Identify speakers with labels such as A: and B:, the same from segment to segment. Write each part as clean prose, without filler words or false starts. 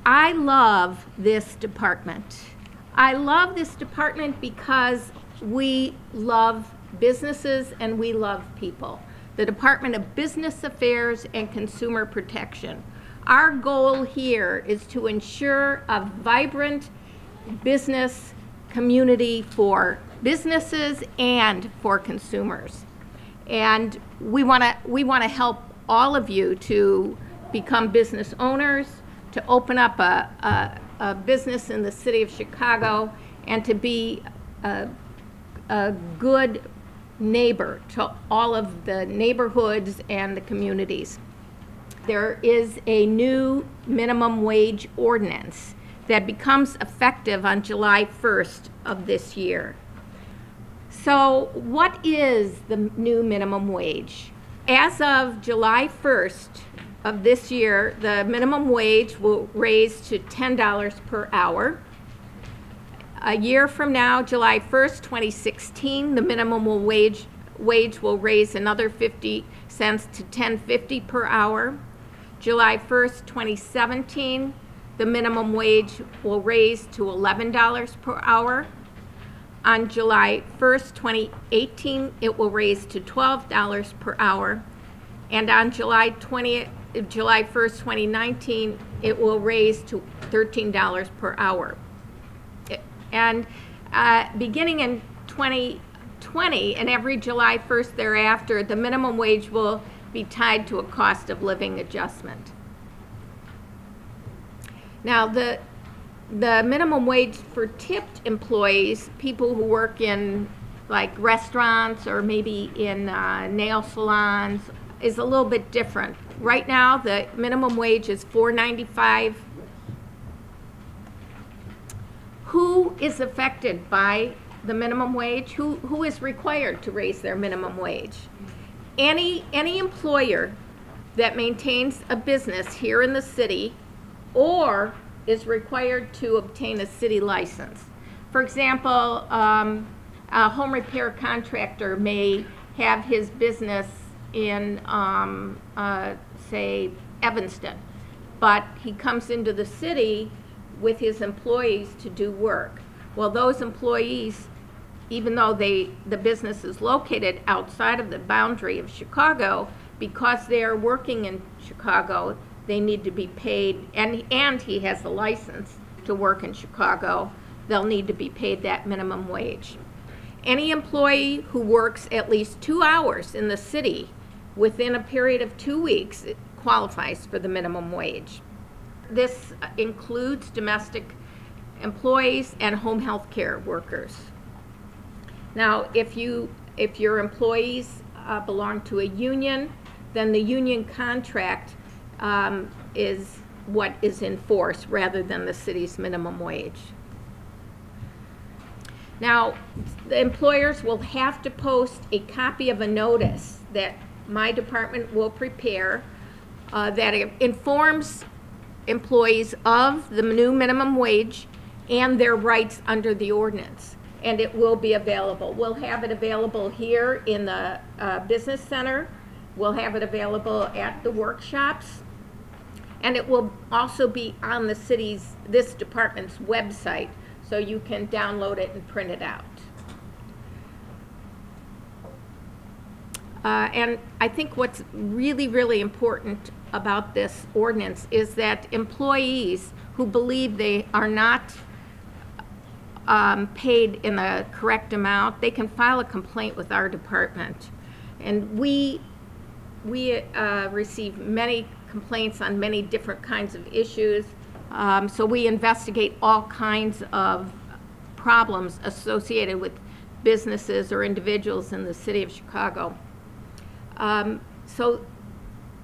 A: I love this department. I love this department because we love businesses and we love people. The Department of Business Affairs and Consumer Protection. Our goal here is to ensure a vibrant business community for businesses and for consumers. And we want to help all of you to become business owners, to open up a business in the city of Chicago, and to be a good neighbor to all of the neighborhoods and the communities. There is a new minimum wage ordinance that becomes effective on July 1st of this year. So what is the new minimum wage? As of July 1st of this year, the minimum wage will raise to $10 per hour. A year from now, July 1st, 2016, the minimum wage will raise another 50 cents to $10.50 per hour. July 1st, 2017, the minimum wage will raise to $11 per hour. On July 1st, 2018, it will raise to $12 per hour. And on July 1st, 2019, it will raise to $13 per hour. And beginning in 2020, and every July 1st thereafter, the minimum wage will be tied to a cost of living adjustment. Now, the minimum wage for tipped employees, people who work in like restaurants or maybe in nail salons, is a little bit different. Right now, the minimum wage is $4.95. Who is affected by the minimum wage? Who is required to raise their minimum wage? Any employer that maintains a business here in the city or is required to obtain a city license. For example, a home repair contractor may have his business in, say, Evanston, but he comes into the city with his employees to do work. Well, those employees, even though the business is located outside of the boundary of Chicago, because they are working in Chicago, they need to be paid, and he has a license to work in Chicago, they'll need to be paid that minimum wage. Any employee who works at least 2 hours in the city within a period of 2 weeks qualifies for the minimum wage. This includes domestic employees and home health care workers. Now, if your employees belong to a union, then the union contract is what is in force rather than the city's minimum wage. Now, the employers will have to post a copy of a notice that my department will prepare that informs employees of the new minimum wage and their rights under the ordinance. And it will be available. We'll have it available here in the business center. We'll have it available at the workshops. And it will also be on the this department's website, so you can download it and print it out. And I think what's really, really important about this ordinance is that employees who believe they are not paid in the correct amount, they can file a complaint with our department. And we receive many complaints on many different kinds of issues. So we investigate all kinds of problems associated with businesses or individuals in the city of Chicago. So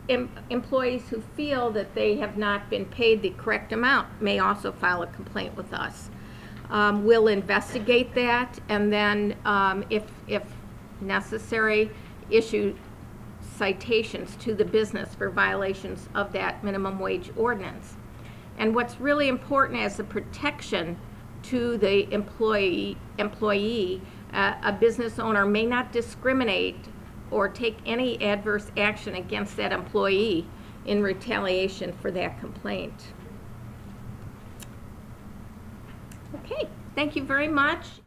A: employees who feel that they have not been paid the correct amount may also file a complaint with us. We'll investigate that, and then if necessary, issue citations to the business for violations of that minimum wage ordinance. And what's really important as a protection to the employee, a business owner may not discriminate or take any adverse action against that employee in retaliation for that complaint. Okay, thank you very much.